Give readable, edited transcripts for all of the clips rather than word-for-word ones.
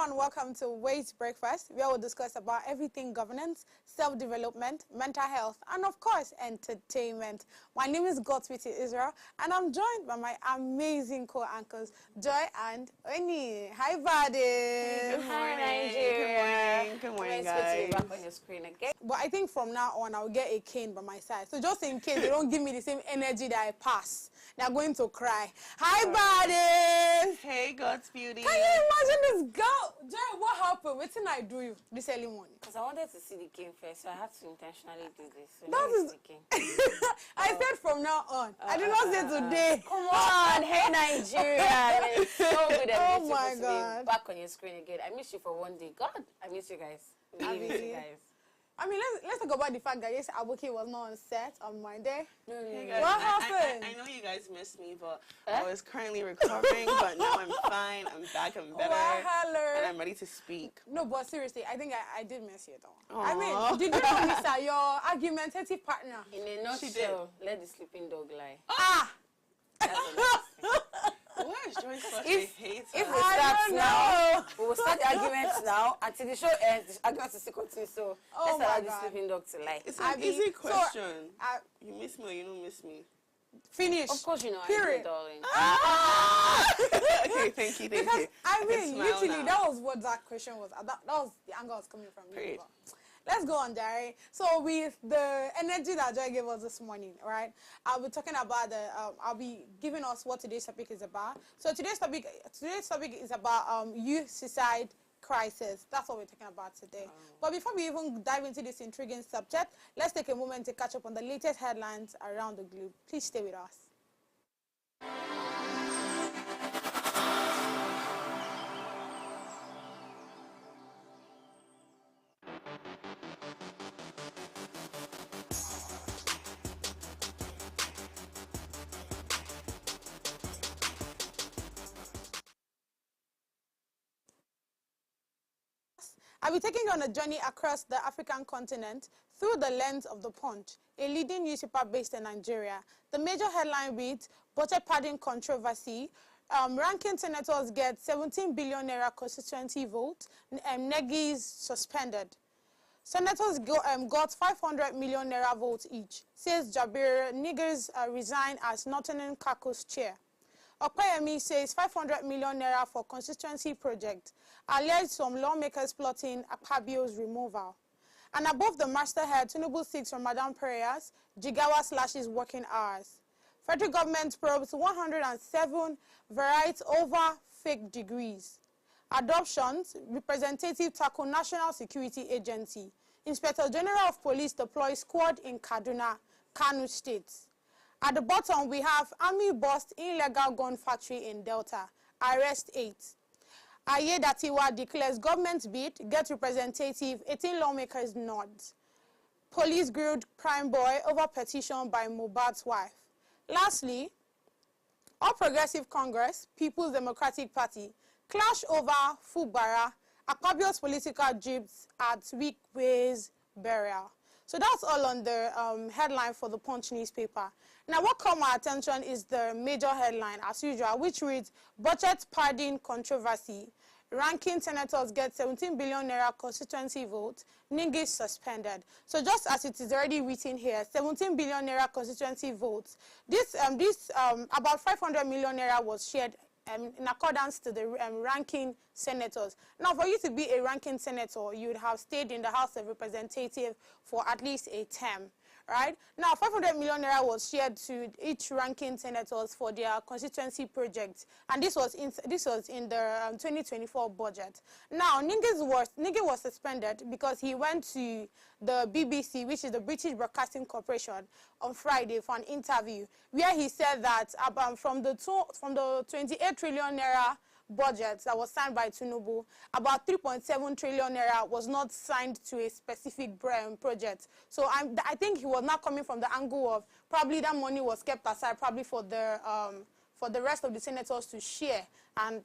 and welcome to Ways Breakfast, where we'll discuss about everything governance, self-development, mental health, and of course, entertainment. My name is Godspeed Israel, and I'm joined by my amazing co-anchors, Joy and Oni. Hi, buddies. Good morning. Nigeria. Good morning, guys. To be back on your screen again. But I think from now on, I'll get a cane by my side. So just in case they don't give me the same energy that I pass, they're going to cry. Hi, buddies. Hey, God's beauty. Can you imagine this girl? Joy, what happened? What did I do you this early morning? Because I wanted to see the cane first, so I had to intentionally do this. So That is... the cane. I said from now on. I did not say today. Come on. Hey, Nigeria. It's so good and Oh beautiful my to God. be back on your screen again. I miss you for one day. God, I miss you guys. I miss you guys. I mean, let's talk about the fact that yes, Abuki was not on set on Monday. Hey guys, What happened? I know you guys missed me, but I was currently recovering, but now I'm fine. I'm back. I'm better. And I'm ready to speak. No, but seriously, I think I did miss you though. Aww. I mean, did you not miss her, your argumentative partner? In a nutshell, let the sleeping dog lie. Ah! That's the next thing. Why is Joyce such a hater? If we start now, we will start the arguments now until the show ends. The arguments will still continue. So Oh let's allow my the God. sleeping dog to lie. It's an Abi, easy so, question. You miss me or you don't miss me? Finish. Of course, you know, I Period. do, darling. Okay, thank you. Because I mean, smile literally, now. that was what that question was. That was the angle I was coming from. Great. Let's go on, Jerry. So with the energy that Joy gave us this morning, right? I'll be talking about I'll be giving us what today's topic is about. So today's topic is about youth suicide crisis. That's what we're talking about today. But before we even dive into this intriguing subject, let's take a moment to catch up on the latest headlines around the globe. Please stay with us. I'll be taking you on a journey across the African continent through the lens of The Punch, a leading newspaper based in Nigeria. The major headline reads, budget padding controversy, ranking senators get 17 billion naira constituency vote, Negi's suspended. Senators got 500 million naira votes each, says Jabir. Niggers resign as Nottingham Caucus chair. Okpeyemi says 500 million naira for constituency project, alleged some lawmakers plotting Akpabio's removal. And above the masthead, Tinubu seeks Ramadan prayers, Jigawa slashes working hours. Federal government probes 107 variety over fake degrees. Adoptions, representative tackle National Security Agency. Inspector General of Police deploys squad in Kaduna, Kano State. At the bottom, we have Army bust illegal gun factory in Delta. Arrest 8. Ayedatiwa declares government bid, get representative, 18 lawmakers nod. Police grilled prime boy over petition by Mohbad's wife. Lastly, All Progressive Congress, People's Democratic Party, clash over Fubara, Akpabio's political jibs at Wikwe's burial. So that's all on the headline for the Punch newspaper. Now, what caught my attention is the major headline, as usual, which reads, budget padding controversy. Ranking senators get 17 billion naira constituency vote. Ningi suspended. So just as it is already written here, 17 billion naira constituency votes. This about 500 million naira was shared in accordance to the ranking senators. Now, for you to be a ranking senator, you would have stayed in the House of Representatives for at least a term, right? Now, 500 million naira was shared to each ranking senators for their constituency projects, and this was in the 2024 budget. Now, Ningi was suspended because he went to the BBC, which is the British Broadcasting Corporation, on Friday for an interview, where he said that from the 28 trillion naira budget that was signed by Tinubu, about 3.7 trillion naira was not signed to a specific project. So I think he was not coming from the angle of probably that money was kept aside probably for the rest of the senators to share. And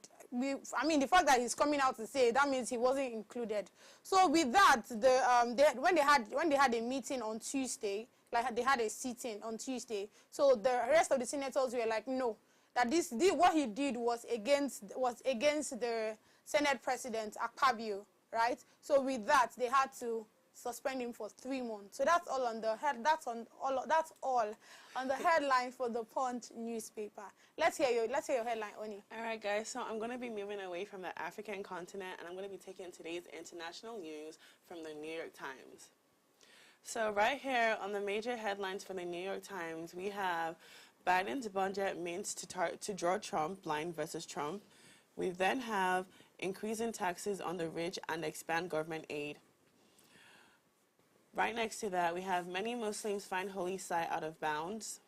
I mean, the fact that he's coming out to say that means he wasn't included. So with that, when they had a meeting on Tuesday, like they had a sitting on Tuesday, so the rest of the senators were like, no, that what he did was against the Senate President Akpabio, right? So with that, they had to suspend him for 3 months. So that's all on the head. That's all on the headline for the Punch newspaper. Let's hear your headline, Oni. All right, guys. So I'm going to be moving away from the African continent, and I'm going to be taking today's international news from the New York Times. So right here on the major headlines for the New York Times, we have Biden's budget means to draw Trump line versus Trump. We then have increasing taxes on the rich and expand government aid. Right next to that, we have many Muslims find holy site out of bounds.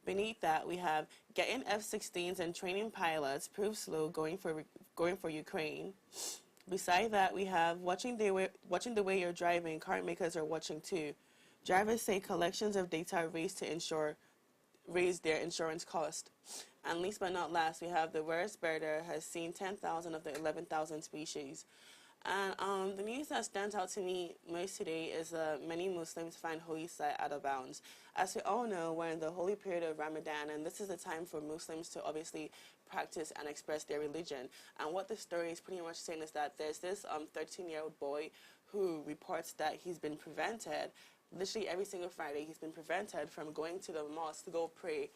Beneath that, we have getting F-16s and training pilots proves slow going for Ukraine. Beside that, we have watching the way you're driving. Car makers are watching too. Drivers say collections of data raise their insurance cost. And least but not last, we have the worst birder has seen 10,000 of the 11,000 species. And the news that stands out to me most today is many Muslims find holy site out of bounds. As we all know, we're in the holy period of Ramadan, and this is a time for Muslims to obviously practice and express their religion. And what the story is pretty much saying is that there's this 13-year-old boy who reports that he's been prevented, literally every single Friday, he's been prevented from going to the mosque to go pray.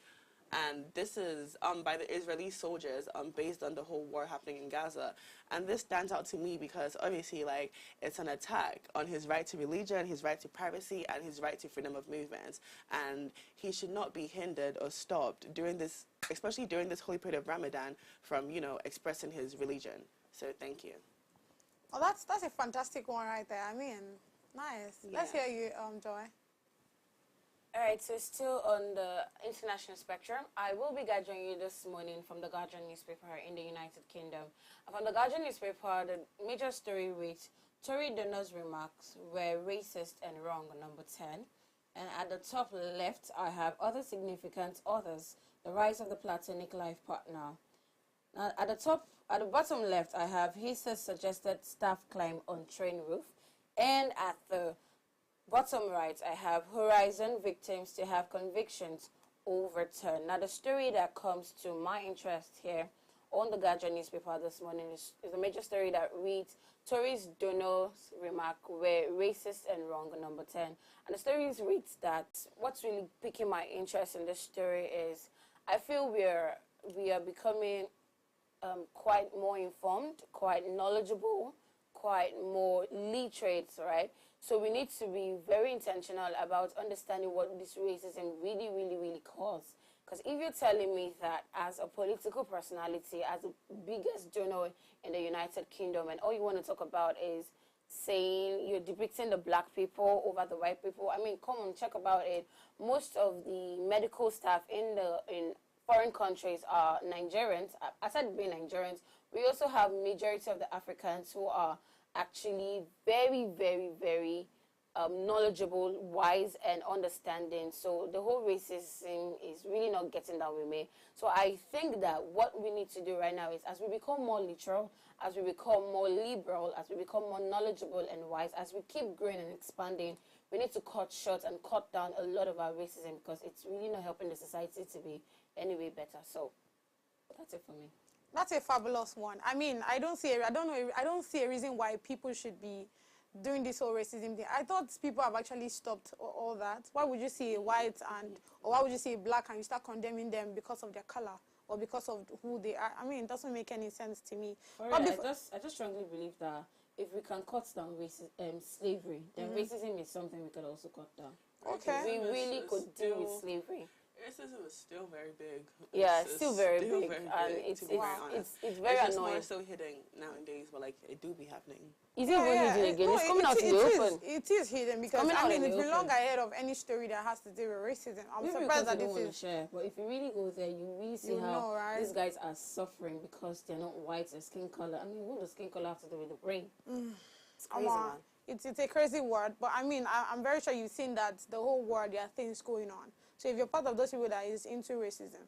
And this is by the Israeli soldiers based on the whole war happening in Gaza. And this stands out to me because obviously, like, it's an attack on his right to religion, his right to privacy, and his right to freedom of movement. And he should not be hindered or stopped during this, especially during this holy period of Ramadan, from, you know, expressing his religion. So thank you. Oh, that's a fantastic one right there. I mean, nice. Yeah. Let's hear you, Joy. All right, so still on the international spectrum, I will be gathering you this morning from the Guardian newspaper in the United Kingdom. And from the Guardian newspaper, the major story reads, Tory donors' remarks were racist and wrong, number 10. And at the top left, I have other significant authors, the rise of the platonic life partner. Now, at the bottom left, I have Hisa suggested staff climb on train roof. And at the bottom right, I have Horizon victims to have convictions overturned. Now, the story that comes to my interest here on the Guardian newspaper this morning is a major story that reads, Tories donors' remark were racist and wrong, number 10. And the story reads that what's really piquing my interest in this story is I feel we are becoming quite more informed, quite knowledgeable, quite more literate, right? So we need to be very intentional about understanding what this racism really, really, really causes. Because if you're telling me that as a political personality, as the biggest donor in the United Kingdom, and all you want to talk about is saying you're depicting the black people over the white people, I mean, come on, check about it. Most of the medical staff in foreign countries are Nigerians. Aside being Nigerians, we also have majority of the Africans who are actually very, very, very knowledgeable, wise, and understanding. So the whole racism is really not getting that with me. So I think that what we need to do right now is, as we become more literal, as we become more liberal, as we become more knowledgeable and wise, as we keep growing and expanding, we need to cut short and cut down a lot of our racism, because it's really not helping the society to be any way better. So that's it for me. That's a fabulous one. I mean, I don't see a reason why people should be doing this whole racism thing. I thought people have actually stopped all that. Why would you see a white or why would you see a black and you start condemning them because of their color or because of who they are? I mean, it doesn't make any sense to me. I just strongly believe that if we can cut down slavery, then racism is something we could also cut down. Okay. We really could deal with slavery. Racism is still very big. Yeah, it's still very big. And it's very annoying. It's more so hidden nowadays, but like it do be happening. Is it even hidden again? It's coming out in the open. It is hidden because I mean it's belong ahead of any story that has to do with racism. I'm surprised that this is. Share, but if you really go there, you really see how these guys are suffering because they're not white, their skin color. I mean, what does skin color have to do with the brain? It's crazy, man. It's a crazy word, but I mean, I'm very sure you've seen that the whole world, there are things going on. So if you're part of those people that is into racism,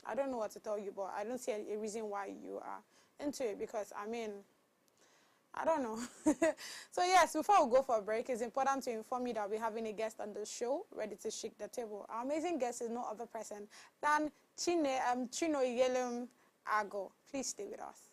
I don't know what to tell you, but I don't see a reason why you are into it because, I mean, I don't know. So yes, before we go for a break, it's important to inform you that we're having a guest on the show ready to shake the table. Our amazing guest is no other person than Chinoyelum Agwu. Please stay with us.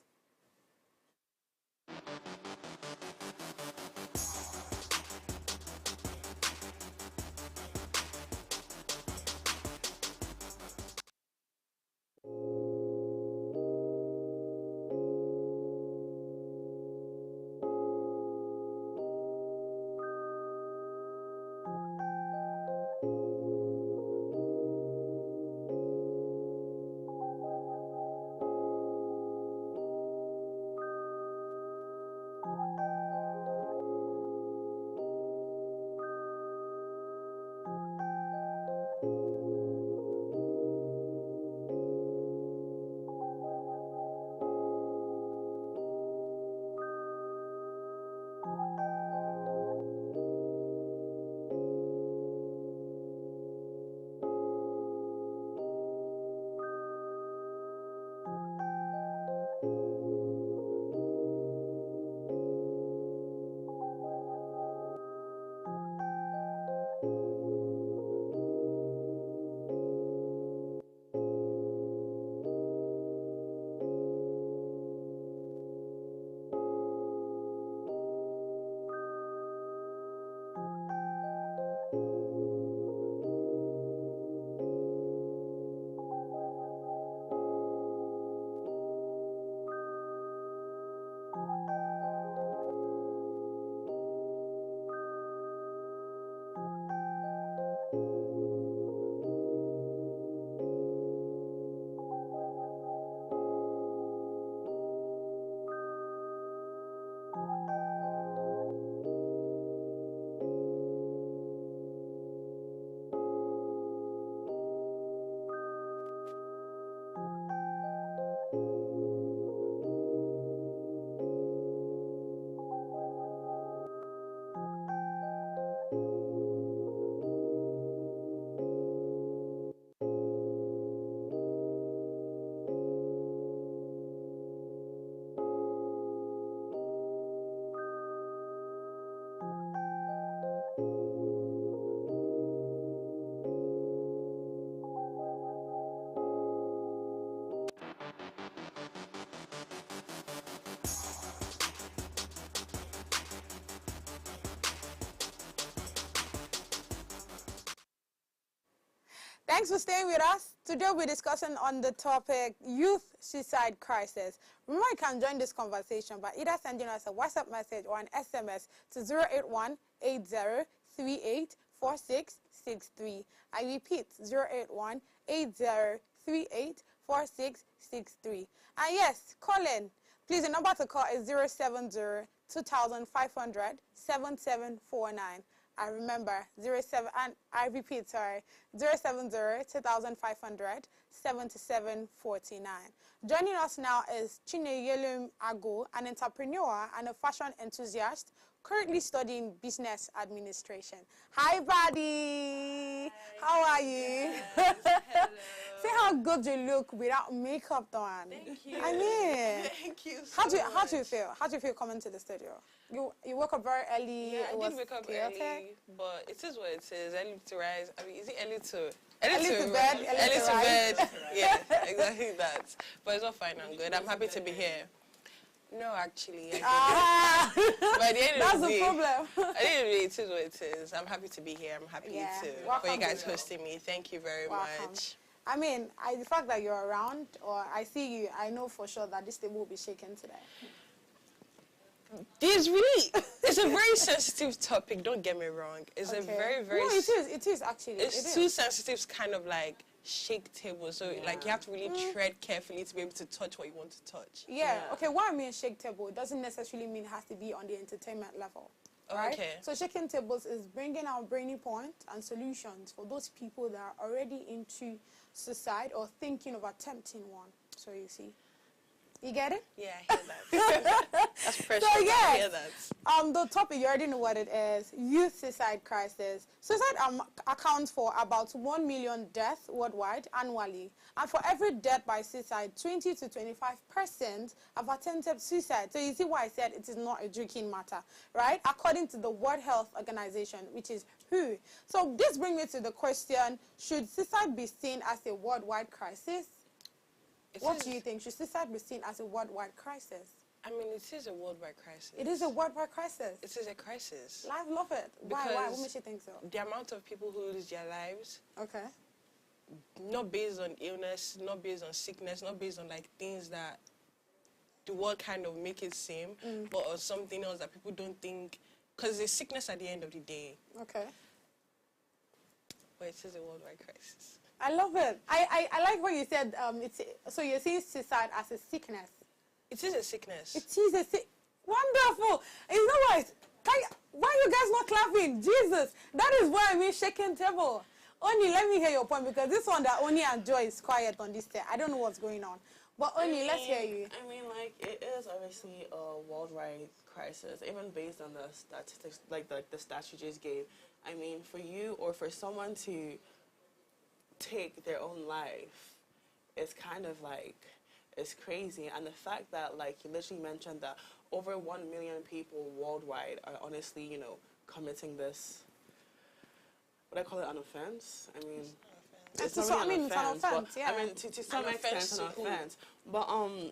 Thanks for staying with us. Today we're discussing on the topic youth suicide crisis. Remember, you can join this conversation by either sending us a WhatsApp message or an SMS to 081-8038-4663. I repeat, 081-8038-4663. And yes, call in. Please, the number to call is 070-2500-7749. I remember 07 and I repeat, sorry, 070-2500-7749. Joining us now is Chinoyelum Agwu, an entrepreneur and a fashion enthusiast currently studying business administration. Hi, buddy. Hi. How are you? Yes, hello. See how good you look without makeup on. Thank you. I mean, thank you so how do you much. feel? How do you feel coming to the studio? You woke up very early. Yeah, It I was did wake up chaotic. early, but it is what it is. Early to rise. I mean, is it early to... Early to bed, Early to rise. bed. Yeah, exactly that. But it's all fine and good. I'm happy to be here. No, actually. Ah, By the end that's of the the day, problem. at the end of the day, it is what it is. I'm happy to be here. I'm happy Yeah, for welcome you guys to the- hosting me. Thank you very Welcome. much. I mean, the fact that you're around, or I see you, I know for sure that this table will be shaken today. It's a very sensitive topic, don't get me wrong. It's a very, very... No, it is actually. It's too sensitive to kind of like shake table, so like you have to really tread carefully to be able to touch what you want to touch. Yeah, okay, what I mean shake table, it doesn't necessarily mean it has to be on the entertainment level. Right? Okay. So shaking tables is bringing out brainy points and solutions for those people that are already into suicide or thinking of attempting one. So you see. You get it? Yeah, I hear that. That's precious. So, I yes. hear that. The topic, you already know what it is, youth suicide crisis. Suicide accounts for about 1 million deaths worldwide annually. And for every death by suicide, 20 to 25% have attempted suicide. So you see why I said it is not a joking matter, right? According to the World Health Organization, which is WHO. So this brings me to the question, should suicide be seen as a worldwide crisis? What do you think? Should suicide be seen as a worldwide crisis? I mean, it is a worldwide crisis. It is a worldwide crisis. It is a crisis. I love it. Why? What makes you think so? The amount of people who lose their lives, Okay. not based on illness, not based on sickness, not based on like things that the world kind of make it seem, but on something else that people don't think, because it's sickness at the end of the day. Okay. But it is a worldwide crisis. I love it. I like what you said. So you're seeing suicide as a sickness. It is a sickness. It is a sick. Wonderful. You know what? Why are you guys not clapping? Jesus, that is why I mean shaking table. Oni, let me hear your point, because this one that Oni and Joy is quiet on this day. I don't know what's going on. But Oni, let's hear you. I mean, like, it is obviously a worldwide crisis, even based on the statistics, like the stats you just gave. I mean, for you or for someone to take their own life, it's kind of like, it's crazy. And the fact that, like, you literally mentioned that over 1 million people worldwide are honestly, you know, committing this, what I call it, an offense. I mean, it's not really an offense, but, yeah. I mean, to some An extent, offense an to who? offense. But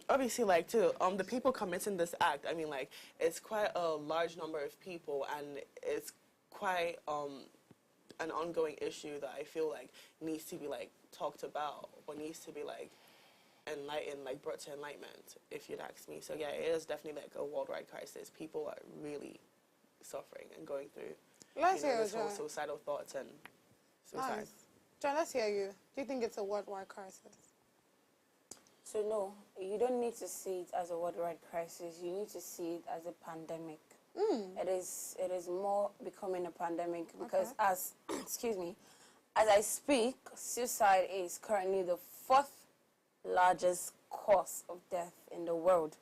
obviously, like, too, the people committing this act, I mean, like, it's quite a large number of people, and it's quite an ongoing issue that I feel like needs to be, like, talked about, or needs to be, like, enlightened, like, brought to enlightenment, if you'd ask me. So yeah, it is definitely like a worldwide crisis. People are really suffering and going through this whole suicidal thoughts and suicide. Nice. John, let's hear you. Do you think it's a worldwide crisis? So no, you don't need to see it as a worldwide crisis. You need to see it as a pandemic. It is more becoming a pandemic because as excuse me, as I speak, suicide is currently the 4th largest cause of death in the world.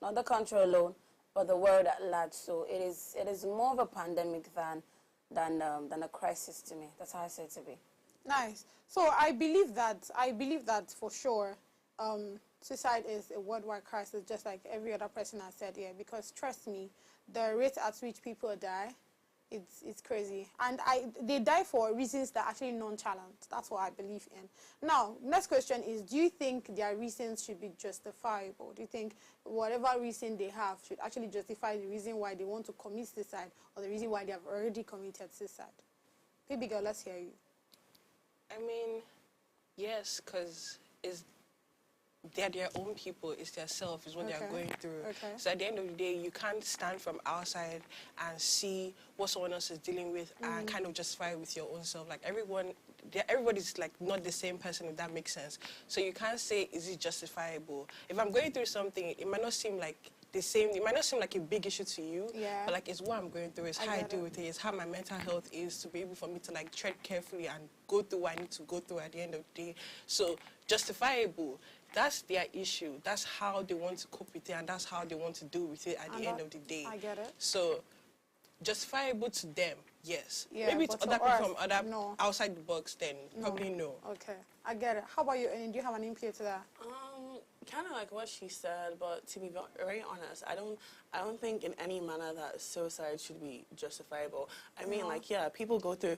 Not the country alone, but the world at large. So it is more of a pandemic than a crisis to me. That's how I say it to be. Nice. So I believe that for sure, suicide is a worldwide crisis, just like every other person has said here. Because trust me, the rate at which people die, it's crazy, and they die for reasons that are actually nonchalant. That's what I believe in. Now, next question is: do you think their reasons should be justifiable? Do you think whatever reason they have should actually justify the reason why they want to commit suicide, or the reason why they have already committed suicide? Baby girl, let's hear you. I mean, yes, because they're their own people, it's their self, is what they're going through. So at the end of the day, you can't stand from outside and see what someone else is dealing with and kind of justify it with your own self. Like everybody's like not the same person, if that makes sense. So you can't say, is it justifiable? If I'm going through something, it might not seem like the same, it might not seem like a big issue to you, but like it's what I'm going through, it's how I deal with it, it's how my mental health is, to be able for me to like tread carefully and go through what I need to go through at the end of the day. So justifiable, that's their issue. That's how they want to cope with it, and that's how they want to deal with it at the end of the day. I get it. So justifiable to them, yes. Yeah, maybe to but other to people us, from no. outside the box, then probably no. Okay, I get it. How about you, Amy? Do you have an input to that? Kind of like what she said, but to be very honest, I don't think in any manner that suicide should be justifiable. I mean, like, yeah, people go through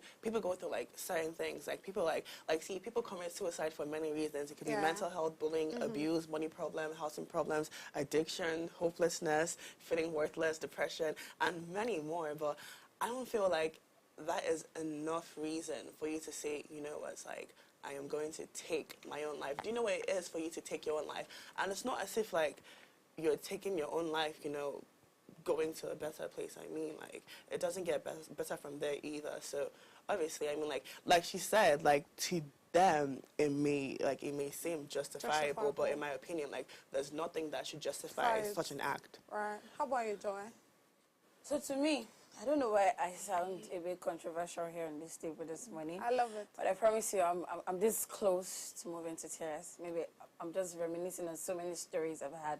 like certain things. Like people see people commit suicide for many reasons. It could be mental health, bullying, abuse, money problem, housing problems, addiction, hopelessness, feeling worthless, depression, and many more. But I don't feel like that is enough reason for you to say, you know, it's like, I am going to take my own life. Do you know what it is for you to take your own life? And it's not as if, like, you're taking your own life, you know, going to a better place. I mean, like, it doesn't get better from there either. So, obviously, I mean, like she said, like, to them, it may seem justifiable, but in my opinion, like, there's nothing that should justify such an act. Right. How about you, Joy? So to me, I don't know why I sound a bit controversial here on this table this morning. I love it. But I promise you, I'm this close to moving to tears. Maybe I'm just reminiscing on so many stories I've had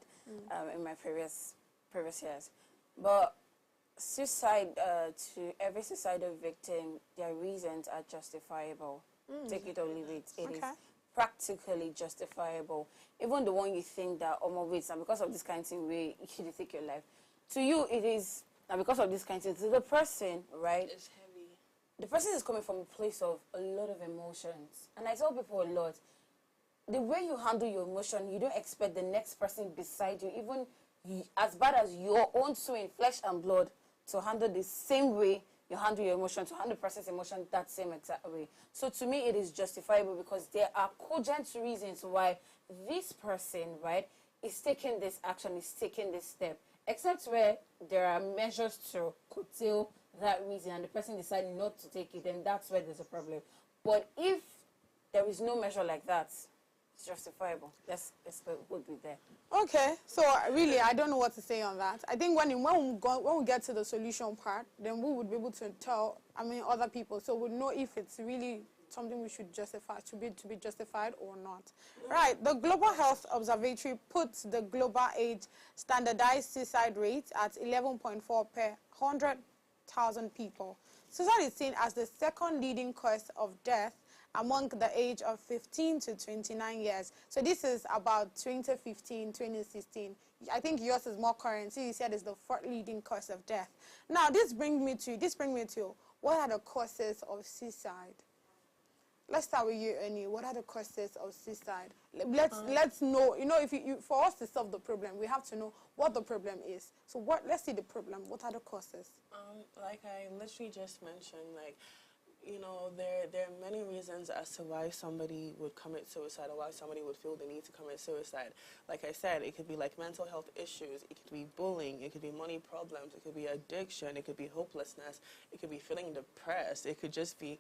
in my previous years. But suicide, to every suicidal victim, their reasons are justifiable. Take it or leave it. It is practically justifiable. Even the one you think that, oh my wait, and because of this kind of thing, you should take your life. To you, it is. And because of this kind of thing, the person, right? It's heavy. The person is coming from a place of a lot of emotions. And I tell people a lot, the way you handle your emotion, you don't expect the next person beside you, even as bad as your own swing, flesh and blood, to handle the same way you handle your emotion, to handle the person's emotion that same exact way. So to me, it is justifiable because there are cogent reasons why this person, right, is taking this action, is taking this step. Except where there are measures to curtail that reason and the person decided not to take it, then that's where there's a problem. But if there is no measure like that, it's justifiable. Let's would be there. Okay, so really, I don't know what to say on that. I think when we get to the solution part, then we would be able to tell, other people, so we'll know if it's really something we should justify, to be justified or not. Right, the Global Health Observatory puts the global age standardized suicide rate at 11.4 per 100,000 people. Suicide is seen as the second leading cause of death among the age of 15 to 29 years. So this is about 2015, 2016. I think yours is more current. So you said it's the fourth leading cause of death. Now this brings me to what are the causes of suicide? Let's start with you, Ernie. What are the causes of suicide? Let's know. If for us to solve the problem, we have to know what the problem is. So let's see the problem. What are the causes? Like I literally just mentioned, there are many reasons as to why somebody would commit suicide or why somebody would feel the need to commit suicide. Like I said, it could be like mental health issues, it could be bullying, it could be money problems, it could be addiction, it could be hopelessness, it could be feeling depressed, it could just be,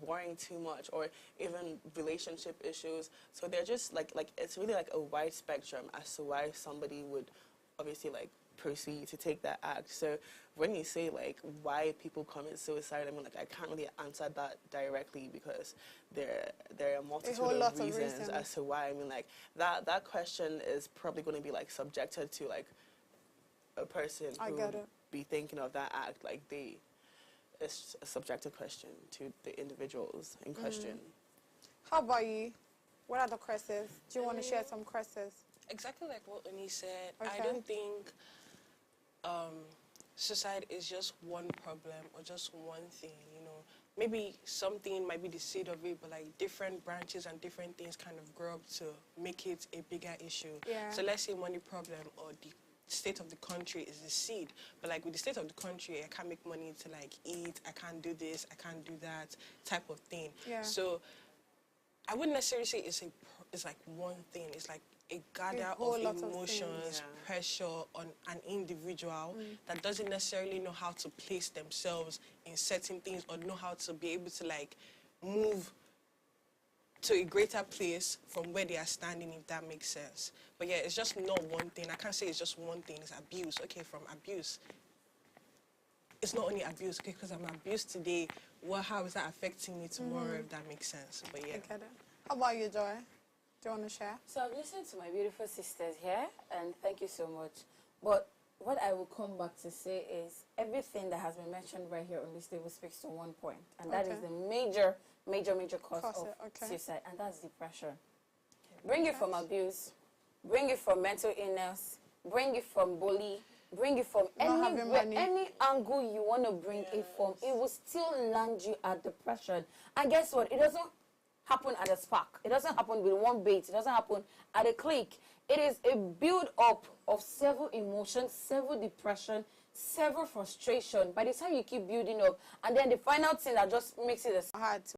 worrying too much, or even relationship issues. So they're just like it's really like a wide spectrum as to why somebody would obviously proceed to take that act. So when you say why people commit suicide, I can't really answer that directly because there are a multitude of reasons as to why. That question is probably going to be subjected to a person who be thinking of that act. It's a subjective question to the individuals in question. How about you? What are the causes? Do you want to share some causes? Exactly like what Oni said. Okay. I don't think suicide is just one problem or just one thing, Maybe something might be the seed of it, but different branches and different things kind of grow up to make it a bigger issue. Yeah. So let's say money problem or the state of the country is the seed. But with the state of the country, I can't make money to eat, I can't do this, I can't do that type of thing. Yeah. So I wouldn't necessarily say it's one thing. It's a gather of emotions, pressure on an individual that doesn't necessarily know how to place themselves in certain things or know how to be able to move to a greater place from where they are standing, if that makes sense. But yeah, it's just not one thing. I can't say it's just one thing. It's abuse. Okay, from abuse. It's not only abuse, okay, because I'm abused today. How is that affecting me tomorrow, if that makes sense? But yeah. I get it. How about you, Joy? Do you want to share? So I've listened to my beautiful sisters here, and thank you so much. But what I will come back to say is everything that has been mentioned right here on this table speaks to one point, and that is the major cause of suicide, and that's depression. Bring it from abuse, bring it from mental illness, bring it from bully, bring it from any angle you want to bring it from, it will still land you at depression. And guess what? It doesn't happen at a spark. It doesn't happen with one bait. It doesn't happen at a click. It is a build-up of several emotions, several depression, several frustration. By the time you keep building up, and then the final thing that just makes it hard